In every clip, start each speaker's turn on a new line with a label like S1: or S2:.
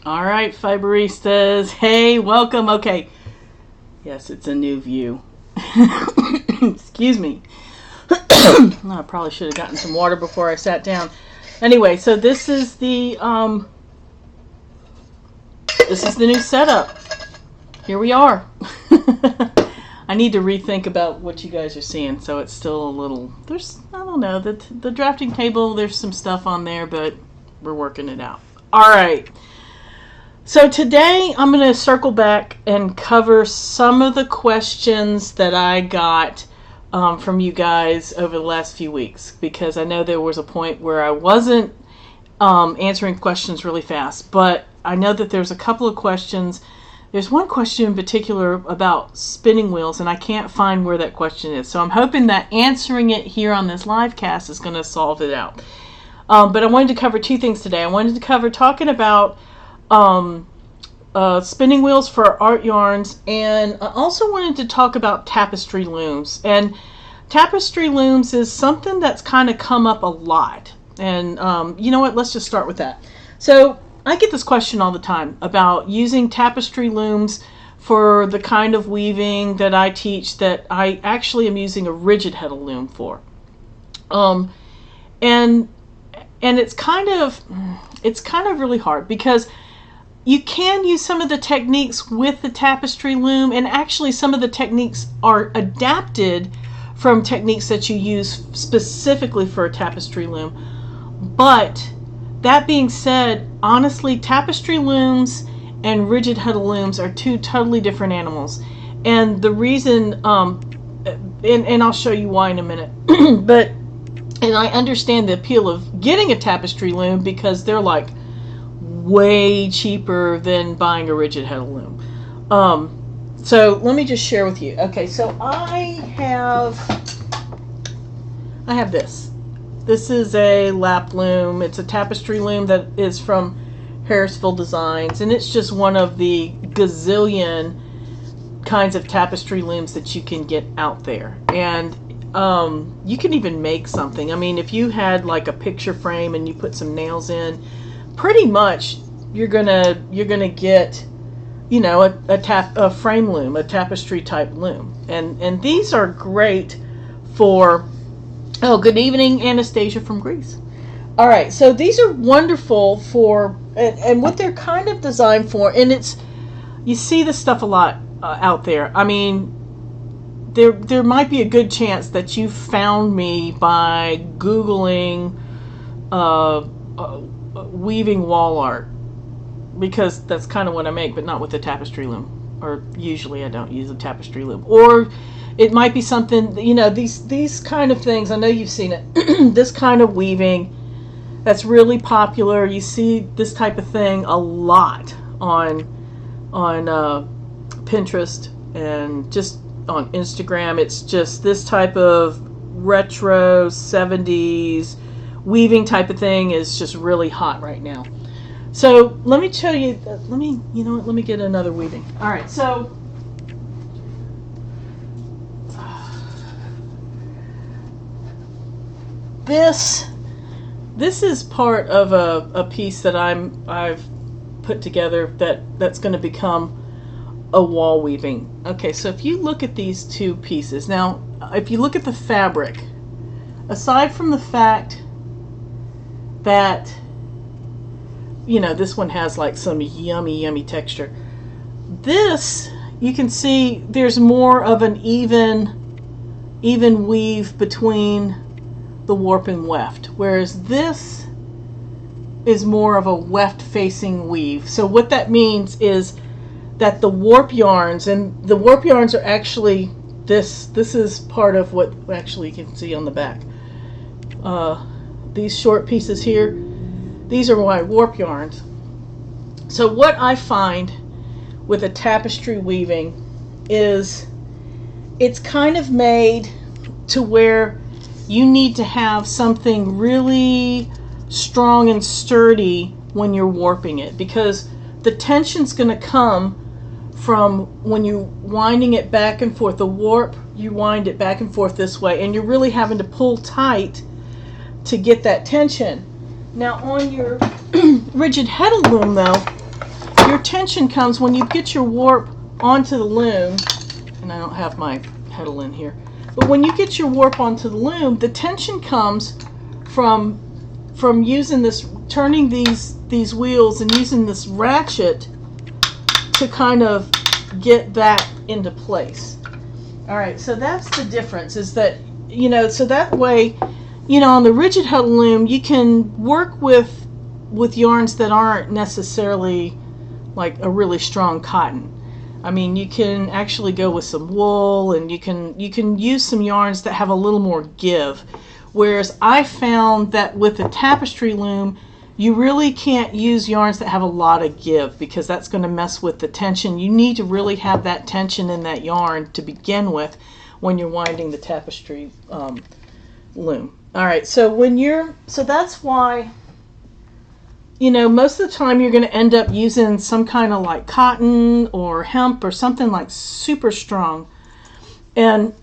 S1: All right, Fiberistas. Hey, welcome. Okay. Yes, it's a new view. Excuse me. I probably should have gotten some water before I sat down. Anyway, so this is the new setup. Here we are. I need to rethink about what you guys are seeing, so it's still a little. I don't know, the drafting table. There's some stuff on there, but we're working it out. All right. So today I'm going to circle back and cover some of the questions that I got from you guys over the last few weeks, because I know there was a point where I wasn't answering questions really fast, but I know that there's a couple of questions. There's one question in particular about spinning wheels, and I can't find where that question is. So I'm hoping that answering it here on this live cast is going to solve it out. But I wanted to cover two things today. I wanted to cover talking about spinning wheels for art yarns, and I also wanted to talk about tapestry looms. And tapestry looms is something that's kind of come up a lot. And you know what? Let's just start with that. So I get this question all the time about using tapestry looms for the kind of weaving that I teach, that I actually am using a rigid heddle loom for. And it's kind of really hard, because you can use some of the techniques with the tapestry loom, and actually some of the techniques are adapted from techniques that you use specifically for a tapestry loom. But that being said, honestly, tapestry looms and rigid heddle looms are two totally different animals. And the reason, and I'll show you why in a minute, and I understand the appeal of getting a tapestry loom, because they're like way cheaper than buying a rigid heddle loom. So let me just share with you. Okay, so I have this. This is a lap loom. It's a tapestry loom that is from Harrisville Designs, and it's just one of the gazillion kinds of tapestry looms that you can get out there. And you can even make something. I mean, if you had like a picture frame and you put some nails in, pretty much you're gonna get, you know, a frame loom, a tapestry type loom. And these are great for, oh, good evening, Anastasia from Greece. All right, so these are wonderful for, and what they're kind of designed for, and it's, you see this stuff a lot out there. I mean, there might be a good chance that you found me by Googling weaving wall art, because that's kind of what I make, but not with a tapestry loom. Or usually I don't use a tapestry loom. Or it might be something, you know, these kind of things. I know you've seen it. This kind of weaving that's really popular. You see this type of thing a lot on Pinterest and just on Instagram. It's just this type of retro 70s weaving type of thing is just really hot right now. So let me show you, let me get another weaving. All right, so this is part of a piece that I've put together that's going to become a wall weaving. Okay, so if you look at these two pieces, now if you look at the fabric, aside from the fact that, you know, this one has like some yummy texture, this, you can see there's more of an even weave between the warp and weft, whereas this is more of a weft facing weave. So what that means is that the warp yarns, and the warp yarns are actually this is part of what actually you can see on the back. These short pieces here, these are my warp yarns. So what I find with a tapestry weaving is it's kind of made to where you need to have something really strong and sturdy when you're warping it, because the tension's going to come from when you're winding it back and forth. The warp, you wind it back and forth this way, and you're really having to pull tight to get that tension. Now on your rigid heddle loom though, your tension comes when you get your warp onto the loom, and I don't have my pedal in here, but when you get your warp onto the loom, the tension comes from using this, turning these wheels and using this ratchet to kind of get that into place. All right, so that's the difference, is that, you know, so that way, you know, on the rigid huddle loom, you can work with yarns that aren't necessarily like a really strong cotton. I mean, you can actually go with some wool, and you can use some yarns that have a little more give. Whereas I found that with the tapestry loom, you really can't use yarns that have a lot of give, because that's going to mess with the tension. You need to really have that tension in that yarn to begin with when you're winding the tapestry loom. All right, so that's why, you know, most of the time you're going to end up using some kind of like cotton or hemp or something like super strong. And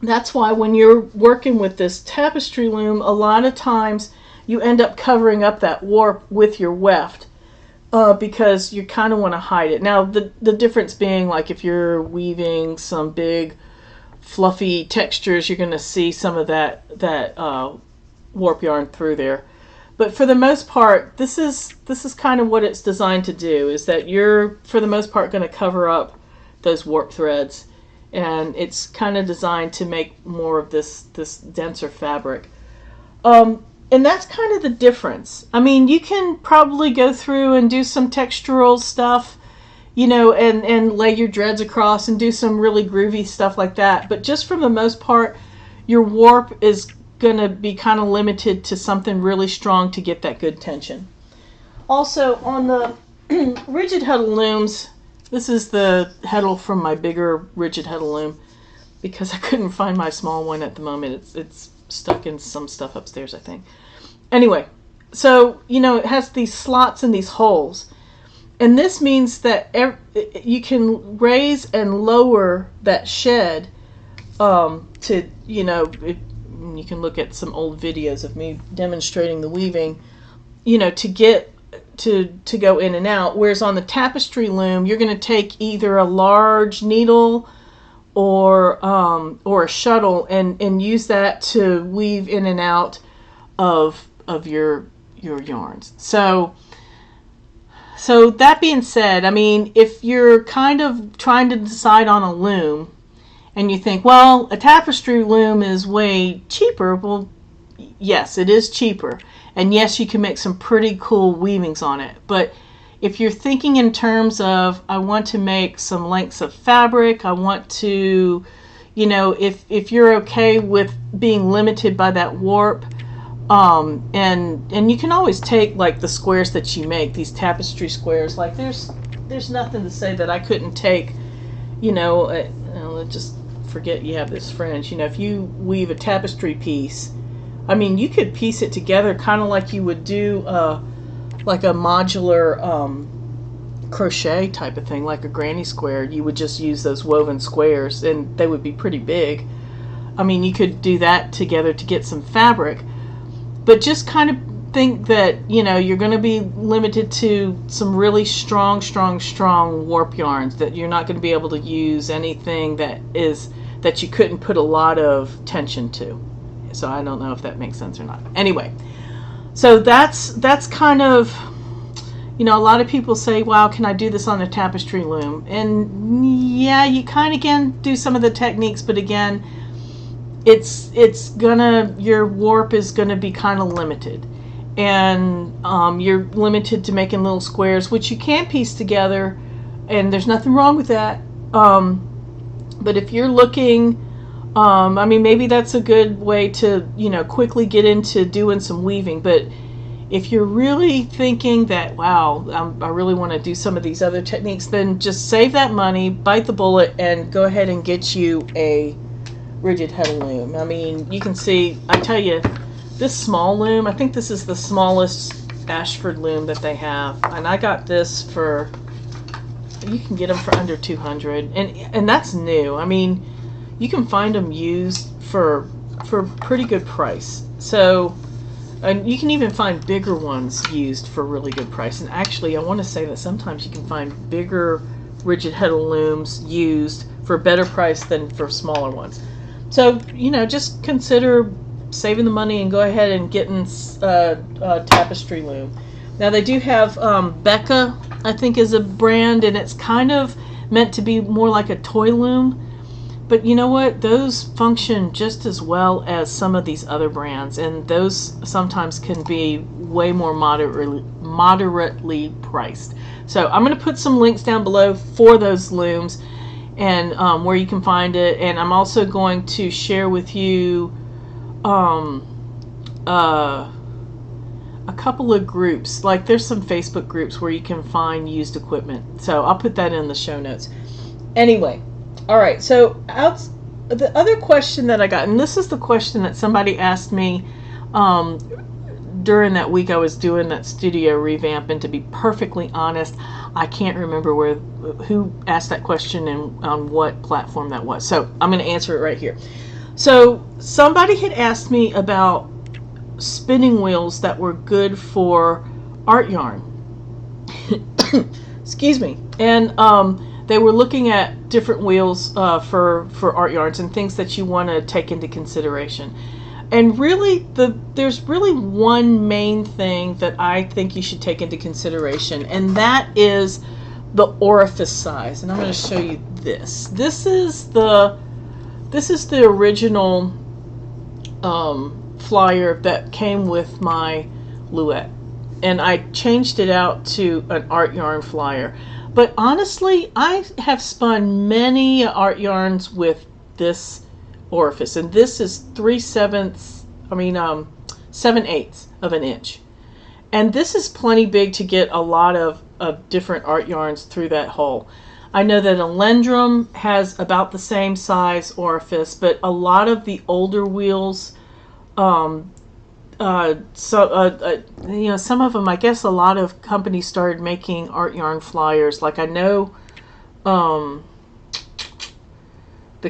S1: that's why when you're working with this tapestry loom, a lot of times you end up covering up that warp with your weft, because you kind of want to hide it. Now, the difference being, like, if you're weaving some big fluffy textures, you're going to see some of that warp yarn through there. But for the most part, this is kind of what it's designed to do, is that you're, for the most part, going to cover up those warp threads. And it's kind of designed to make more of this denser fabric. And that's kind of the difference. I mean, you can probably go through and do some textural stuff, you know, and lay your dreads across and do some really groovy stuff like that. But just for the most part, your warp is going to be kind of limited to something really strong to get that good tension. Also, on the rigid huddle looms, this is the heddle from my bigger rigid huddle loom, because I couldn't find my small one at the moment. It's stuck in some stuff upstairs, I think. Anyway, so, you know, it has these slots and these holes. And this means that you can raise and lower that shed to, you know, you can look at some old videos of me demonstrating the weaving, you know, to get to go in and out. Whereas on the tapestry loom, you're going to take either a large needle or a shuttle and use that to weave in and out of your yarns. So that being said, I mean, if you're kind of trying to decide on a loom and you think, well, a tapestry loom is way cheaper, well, yes, it is cheaper. And yes, you can make some pretty cool weavings on it. But if you're thinking in terms of, I want to make some lengths of fabric, I want to, you know, if you're okay with being limited by that warp, and you can always take like the squares that you make, these tapestry squares, like there's nothing to say that I couldn't take, you know, let's just forget you have this fringe. You know, if you weave a tapestry piece, I mean, you could piece it together kind of like you would do like a modular crochet type of thing, like a granny square. You would just use those woven squares and they would be pretty big. I mean, you could do that together to get some fabric, but just kind of think that, you know, you're going to be limited to some really strong warp yarns, that you're not going to be able to use anything that you couldn't put a lot of tension to. So I don't know if that makes sense or not. Anyway, so that's kind of, you know, a lot of people say, wow, can I do this on a tapestry loom? And yeah, you kind of can do some of the techniques, but again, your warp is gonna be kind of limited, and you're limited to making little squares, which you can piece together, and there's nothing wrong with that. But if you're looking, I mean, maybe that's a good way to, you know, quickly get into doing some weaving. But if you're really thinking that, wow, I really want to do some of these other techniques, then just save that money, bite the bullet, and go ahead and get you a rigid huddle loom. I mean, you can see, I tell you, this small loom, I think this is the smallest Ashford loom that they have, and I got this for, you can get them for under $200, and that's new. I mean, you can find them used for pretty good price. So And you can even find bigger ones used for really good price. And actually, I want to say that sometimes you can find bigger rigid heddle looms used for a better price than for smaller ones. So, you know, just consider saving the money and go ahead and getting a Tapestry loom. Now, they do have Becca, I think, is a brand, and it's kind of meant to be more like a toy loom. But you know what? Those function just as well as some of these other brands, and those sometimes can be way more moderately priced. So I'm going to put some links down below for those looms and where you can find it. And I'm also going to share with you a couple of groups. Like there's some Facebook groups where you can find used equipment. So I'll put that in the show notes. Anyway. All right, so the other question that I got, and this is the question that somebody asked me during that week I was doing that studio revamp, and to be perfectly honest, I can't remember who asked that question and on what platform that was. So I'm going to answer it right here. So somebody had asked me about spinning wheels that were good for art yarn. Excuse me. And they were looking at different wheels for art yarns and things that you want to take into consideration. And really, there's really one main thing that I think you should take into consideration, and that is the orifice size. And I'm going to show you this. This is the original flyer that came with my Luette, and I changed it out to an art yarn flyer. But honestly, I have spun many art yarns with this orifice, and this is 7/8 of an inch. And this is plenty big to get a lot of different art yarns through that hole. I know that Alendrum has about the same size orifice, but a lot of the older wheels, you know, some of them, I guess a lot of companies started making art yarn flyers. Like I know the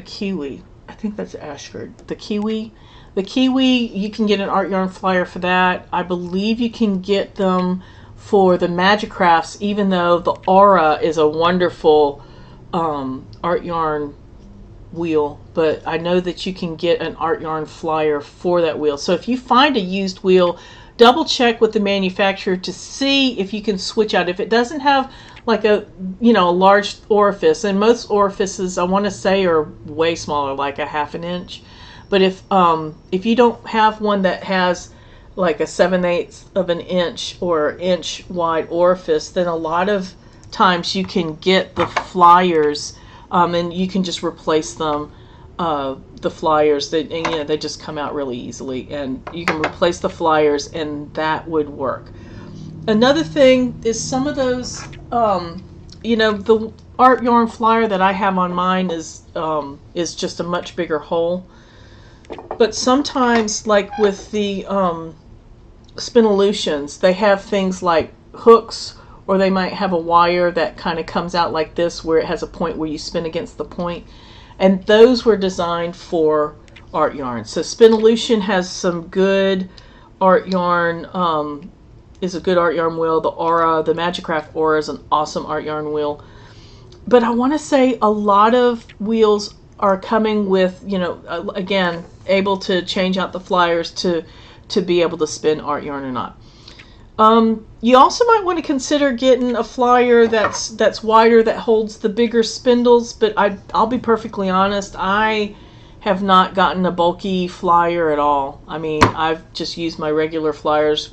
S1: Kiwi, I think that's Ashford. The Kiwi, you can get an art yarn flyer for that. I believe you can get them for the Magic Crafts, even though the Aura is a wonderful art yarn wheel, but I know that you can get an art yarn flyer for that wheel. So if you find a used wheel, double check with the manufacturer to see if you can switch out. If it doesn't have like a large orifice, and most orifices I want to say are way smaller, like a 1/2 inch. But if you don't have one that has like a 7/8 of an inch or inch wide orifice, then a lot of times you can get the flyers. And you can just replace them, the flyers. They just come out really easily, and you can replace the flyers, and that would work. Another thing is some of those, the art yarn flyer that I have on mine is just a much bigger hole. But sometimes, like with the Spinolutions, they have things like hooks, or they might have a wire that kind of comes out like this, where it has a point where you spin against the point. And those were designed for art yarn. So Spinolution has some good art yarn, is a good art yarn wheel. The Aura, the Magic Craft Aura is an awesome art yarn wheel. But I want to say a lot of wheels are coming with, again, able to change out the flyers to be able to spin art yarn or not. You also might want to consider getting a flyer that's wider, that holds the bigger spindles, but I'll be perfectly honest, I have not gotten a bulky flyer at all. I mean, I've just used my regular flyers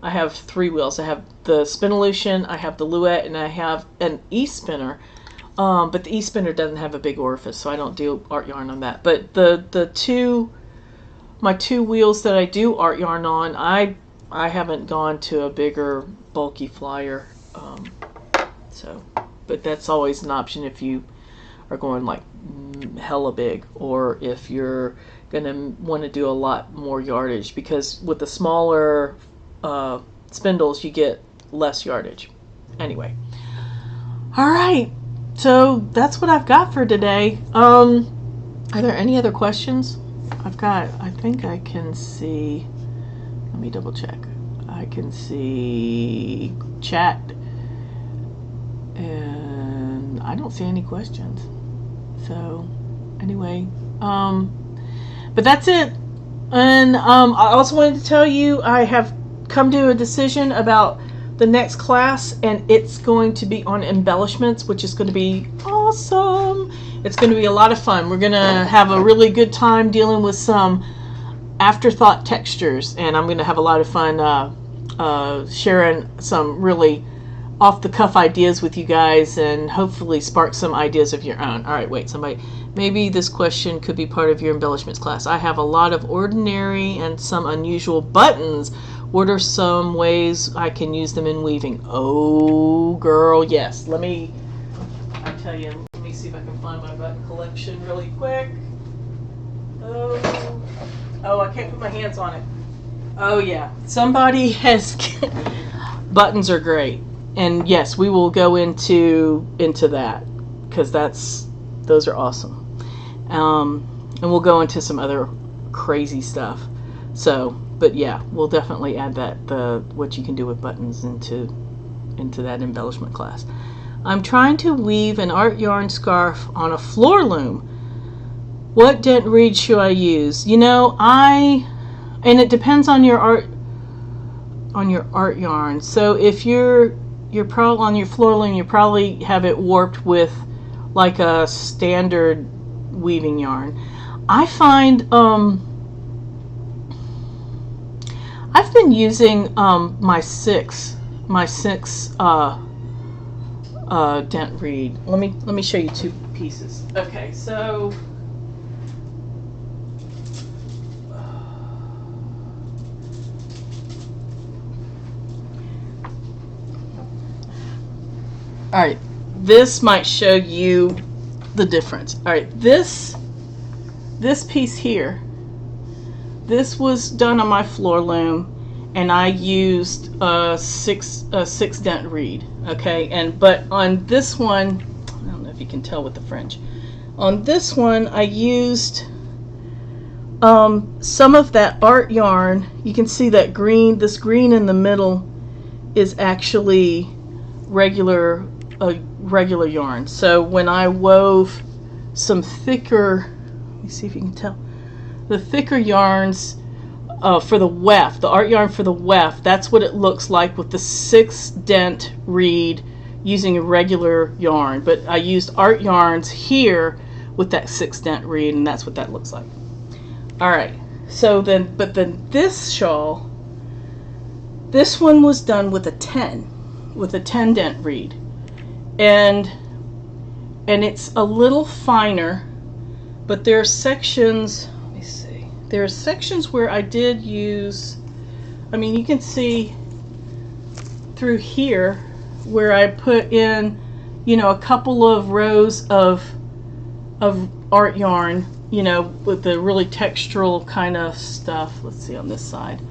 S1: I have 3 wheels. I have the Spinolution, I have the Luette, and I have an e-spinner. But the e-spinner doesn't have a big orifice, so I don't do art yarn on that. But my 2 wheels that I do art yarn on, I haven't gone to a bigger, bulky flyer, but that's always an option if you are going like hella big, or if you're going to want to do a lot more yardage, because with the smaller spindles you get less yardage. Anyway, all right, so that's what I've got for today. Are there any other questions? I think I can see. Let me double check. I can see chat, and I don't see any questions. So anyway, but that's it. And I also wanted to tell you I have come to a decision about the next class, and it's going to be on embellishments, which is going to be awesome. It's going to be a lot of fun. We're going to have a really good time dealing with some afterthought textures, and I'm going to have a lot of fun sharing some really off-the-cuff ideas with you guys, and hopefully spark some ideas of your own. All right, wait, somebody. Maybe this question could be part of your embellishments class. I have a lot of ordinary and some unusual buttons. What are some ways I can use them in weaving? Oh, girl, yes. I tell you, let me see if I can find my button collection really quick. Oh, I can't put my hands on it. Oh, yeah. Somebody has... Buttons are great. And yes, we will go into that, because those are awesome. And we'll go into some other crazy stuff. So, but yeah, we'll definitely add what you can do with buttons into that embellishment class. I'm trying to weave an art yarn scarf on a floor loom. What dent reed should I use? You know, and it depends on your art yarn. So if you're probably on your floor loom, you probably have it warped with like a standard weaving yarn. I find I've been using my six dent reed. Let me show you two pieces. Okay, so all right, this might show you the difference. All right, this piece here, this was done on my floor loom, and I used a six dent reed. Okay, but on this one, I don't know if you can tell with the French. On this one, I used some of that art yarn. You can see that green. This green in the middle is actually regular yarn. So when I wove some thicker, let me see if you can tell, the thicker yarns for the weft, the art yarn for the weft, that's what it looks like with the 6 dent reed using a regular yarn. But I used art yarns here with that 6 dent reed, and that's what that looks like. All right, so then this shawl, this one was done with a 10 dent reed. And it's a little finer, but there are sections, let me see, there are sections where I did use, I mean, you can see through here where I put in, you know, a couple of rows of art yarn, you know, with the really textural kind of stuff. Let's see on this side.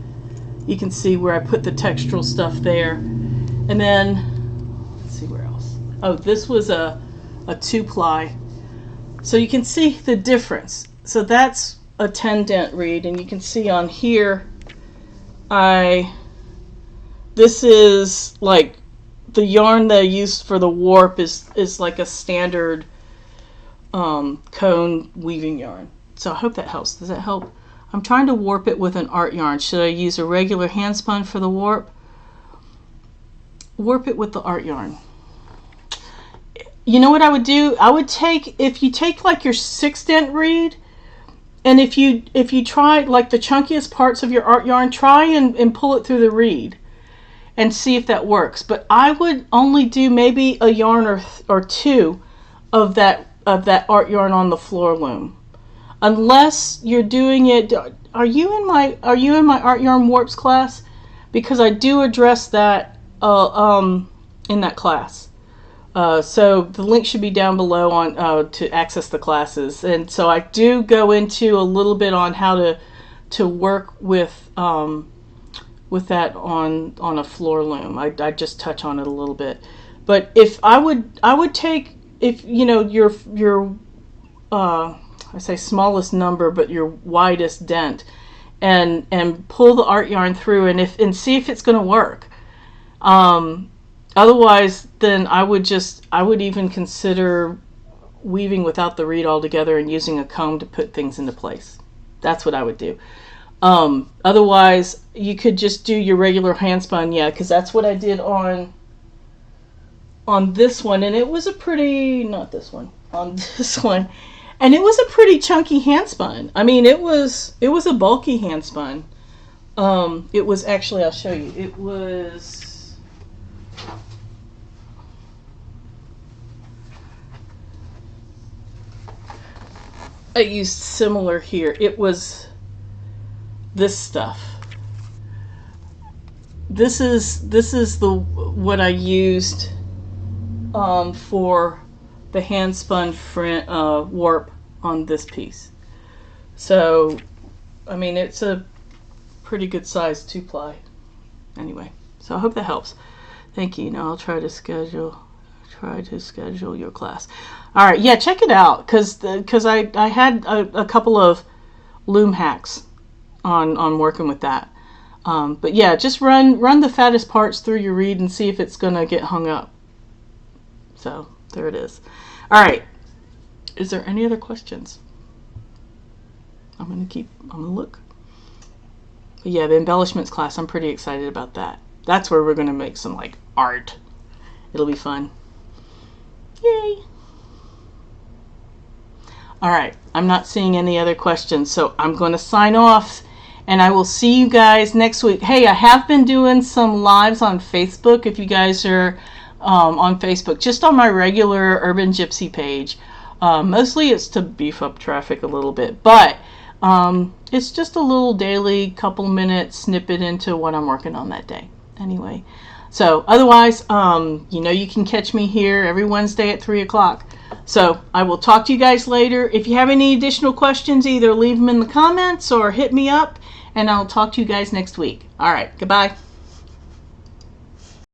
S1: You can see where I put the textural stuff there. And then, let's see where else. Oh, this was a 2-ply. So you can see the difference. So that's a 10 dent reed, and you can see on here, this is like the yarn that I used for the warp is like a standard cone weaving yarn. So I hope that helps. Does that help? I'm trying to warp it with an art yarn. Should I use a regular hand spun for the warp? Warp it with the art yarn. You know what I would do? I would take, if you take like your 6 dent reed, and if you try like the chunkiest parts of your art yarn, try and pull it through the reed and see if that works. But I would only do maybe a yarn or two of that art yarn on the floor loom, unless you're doing it. Are you in my art yarn warps class? Because I do address that in that class. So the link should be down below on to access the classes, and so I do go into a little bit on how to work with that on a floor loom. I just touch on it a little bit, but if I would take, if you know your I say smallest number, but your widest dent, and pull the art yarn through and see if it's going to work. Otherwise, then I would even consider weaving without the reed altogether and using a comb to put things into place. That's what I would do. Otherwise, you could just do your regular hand spun, because that's what I did on this one, and it was a pretty, not this one, on this one, and it was a pretty chunky hand spun. I mean, it was a bulky hand spun. It was actually, I'll show you. It was, I used similar here. It was this stuff. This is what I used for the hand spun warp on this piece. So, I mean, it's a pretty good size 2-ply. Anyway, so I hope that helps. Thank you. Now I'll try to schedule your class. All right, yeah, check it out, because I had a couple of loom hacks on working with that. But yeah, just run the fattest parts through your reed and see if it's gonna get hung up. So there it is. All right, is there any other questions? I'm gonna look. But yeah, the embellishments class, I'm pretty excited about that. That's where we're gonna make some like art. It'll be fun. Yay. All right, I'm not seeing any other questions, so I'm going to sign off, and I will see you guys next week. Hey, I have been doing some lives on Facebook. If you guys are on Facebook, just on my regular UrbanGypZ page. Mostly it's to beef up traffic a little bit, but it's just a little daily couple minute snippet into what I'm working on that day. Anyway, so otherwise, you can catch me here every Wednesday at 3 o'clock. So I will talk to you guys later. If you have any additional questions, either leave them in the comments or hit me up, and I'll talk to you guys next week. All right, goodbye.